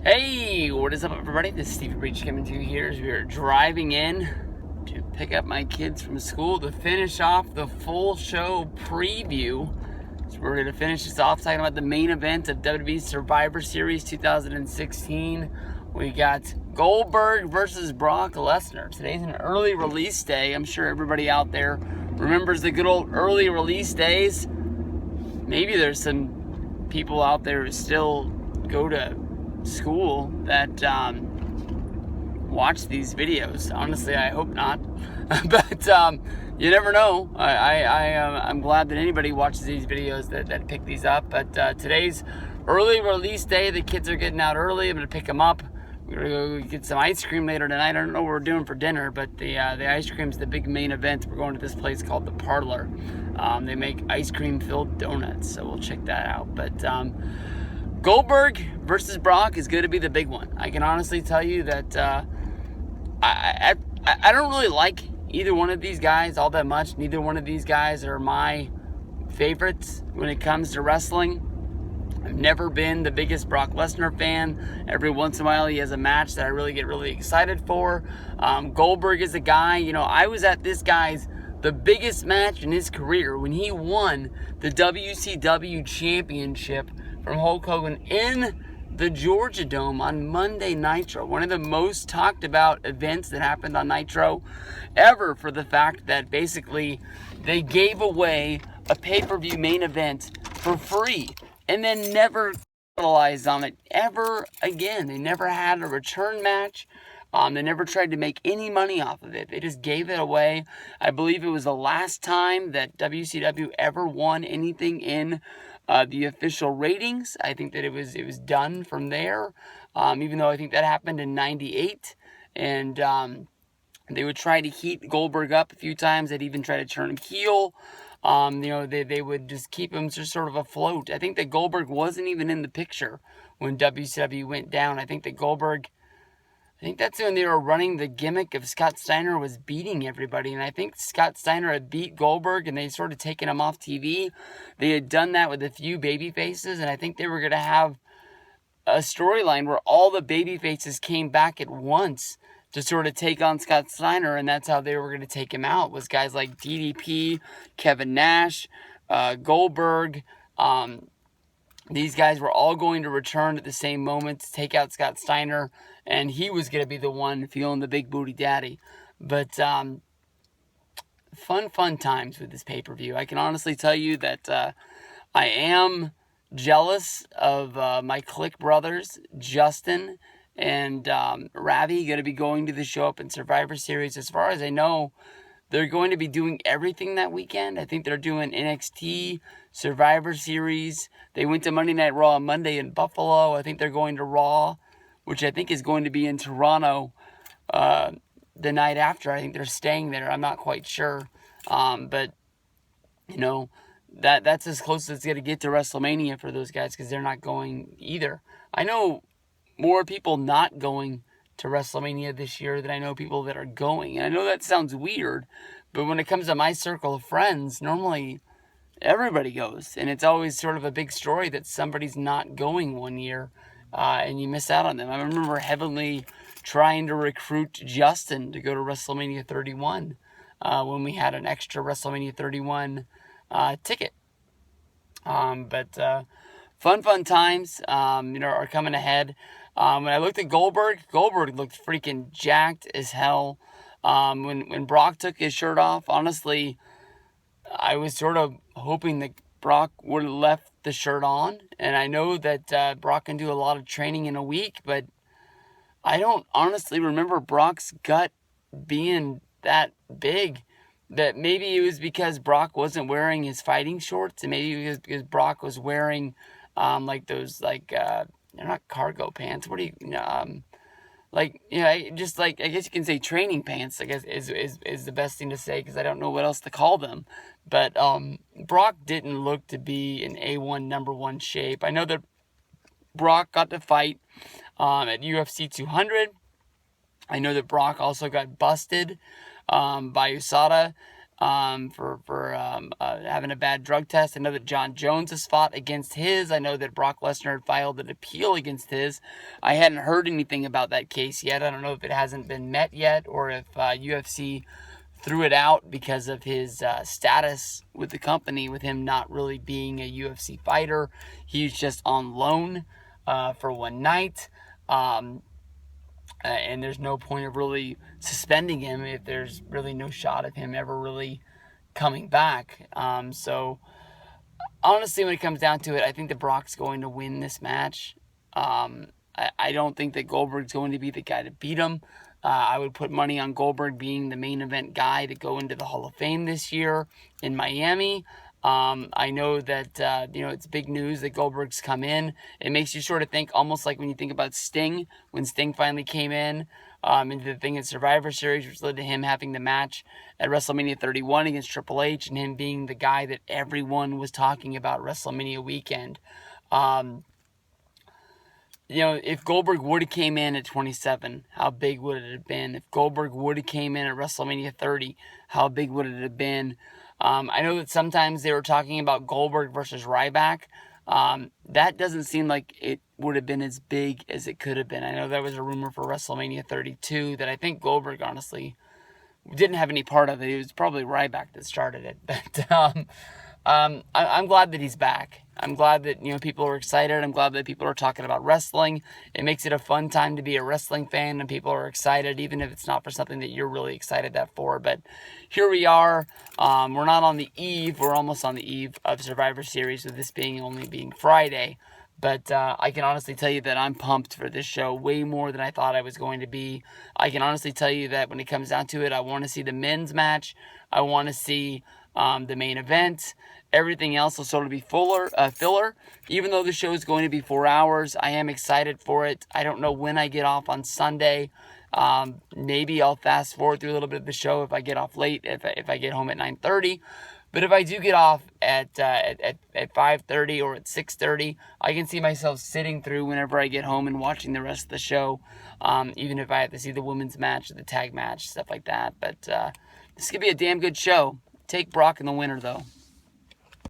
Hey, what is up, everybody? This is Steve Breach coming to you here as we are driving in to pick up my kids from school to finish off the full show preview. So we're going to finish this off talking about the main event of WWE Survivor Series 2016. We got Goldberg versus Brock Lesnar. Today's an early release day. I'm sure everybody out there remembers the good old early release days. Maybe there's some people out there who still go to school that watch these videos. Honestly, I hope not. But you never know. I'm glad that anybody watches these videos that pick these up. But today's early release day. The kids are getting out early. I'm going to pick them up. We're going to go get some ice cream later tonight. I don't know what we're doing for dinner, but the ice cream's the big main event. We're going to this place called The Parlor. They make ice cream-filled donuts, so we'll check that out. But Goldberg versus Brock is going to be the big one. I can honestly tell you that I don't really like either one of these guys all that much. Neither one of these guys are my favorites when it comes to wrestling. I've never been the biggest Brock Lesnar fan. Every once in a while he has a match that I really get really excited for. Goldberg is a guy, I was at this guy's the biggest match in his career when he won the WCW championship from Hulk Hogan in the Georgia Dome on Monday Nitro. One of the most talked about events that happened on Nitro ever, for the fact that basically they gave away a pay-per-view main event for free and then never capitalized on it ever again. They never had a return match. They never tried to make any money off of it. They just gave it away. I believe it was the last time that WCW ever won anything in the official ratings. I think that it was done from there, even though I think that happened in '98. And they would try to heat Goldberg up a few times. They'd even try to turn him heel. They would just keep him just sort of afloat. I think that Goldberg wasn't even in the picture when WCW went down. I think that's when they were running the gimmick of Scott Steiner was beating everybody. And I think Scott Steiner had beat Goldberg and they sort of taken him off TV. They had done that with a few baby faces. And I think they were going to have a storyline where all the baby faces came back at once to sort of take on Scott Steiner. And that's how they were going to take him out, was guys like DDP, Kevin Nash, Goldberg. These guys were all going to return at the same moment to take out Scott Steiner, and he was going to be the one feeling the big booty daddy. But fun times with this pay-per-view. I can honestly tell you that I am jealous of my Click brothers, Justin and Ravi, going to be going to the show up in Survivor Series. As far as I know, they're going to be doing everything that weekend. I think they're doing NXT, Survivor Series. They went to Monday Night Raw on Monday in Buffalo. I think they're going to Raw, which I think is going to be in Toronto the night after. I think they're staying there. I'm not quite sure. But, that's as close as it's going to get to WrestleMania for those guys, because they're not going either. I know more people not going to WrestleMania this year than I know people that are going. And I know that sounds weird, but when it comes to my circle of friends, normally everybody goes. And it's always sort of a big story that somebody's not going one year, and you miss out on them. I remember heavily trying to recruit Justin to go to WrestleMania 31 when we had an extra WrestleMania 31 ticket. But fun times, are coming ahead. When I looked at Goldberg looked freaking jacked as hell. When Brock took his shirt off, honestly, I was sort of hoping that Brock would have left the shirt on. And I know that Brock can do a lot of training in a week, but I don't honestly remember Brock's gut being that big. That maybe it was because Brock wasn't wearing his fighting shorts, and maybe it was because Brock was wearing they're not cargo pants. What do you, I guess you can say training pants, I guess is the best thing to say, because I don't know what else to call them. But Brock didn't look to be in A1 number one shape. I know that Brock got to fight at UFC 200. I know that Brock also got busted by USADA for having a bad drug test. I know that John Jones has fought against his. I know that Brock Lesnar had filed an appeal against his. I hadn't heard anything about that case yet. I don't know if it hasn't been met yet or if UFC threw it out because of his status with the company, with him not really being a UFC fighter. He's just on loan for one night. And there's no point of really suspending him if there's really no shot of him ever really coming back. So honestly, when it comes down to it, I think that Brock's going to win this match. I don't think that Goldberg's going to be the guy to beat him. I would put money on Goldberg being the main event guy to go into the Hall of Fame this year in Miami. I know that, it's big news that Goldberg's come in. It makes you sort of think, almost like when you think about Sting, when Sting finally came in into the thing in Survivor Series, which led to him having the match at WrestleMania 31 against Triple H, and him being the guy that everyone was talking about WrestleMania weekend. If Goldberg would have came in at 27, how big would it have been? If Goldberg would have came in at WrestleMania 30, how big would it have been? I know that sometimes they were talking about Goldberg versus Ryback. That doesn't seem like it would have been as big as it could have been. I know that was a rumor for WrestleMania 32 that I think Goldberg, honestly, didn't have any part of it. It was probably Ryback that started it. But I'm glad that he's back. I'm glad that people are excited. I'm glad that people are talking about wrestling. It makes it a fun time to be a wrestling fan, and people are excited, even if it's not for something that you're really excited for. But here we are. We're not on the eve. We're almost on the eve of Survivor Series, with this only being Friday. But I can honestly tell you that I'm pumped for this show way more than I thought I was going to be. I can honestly tell you that when it comes down to it, I want to see the men's match. I want to see the main event. Everything else will sort of be filler. Even though the show is going to be 4 hours, I am excited for it. I don't know when I get off on Sunday. Maybe I'll fast forward through a little bit of the show if I get off late, if I get home at 9:30. But if I do get off at 5:30 or at 6:30, I can see myself sitting through whenever I get home and watching the rest of the show, even if I have to see the women's match or the tag match, stuff like that. But this could be a damn good show. Take Brock in the winner, though.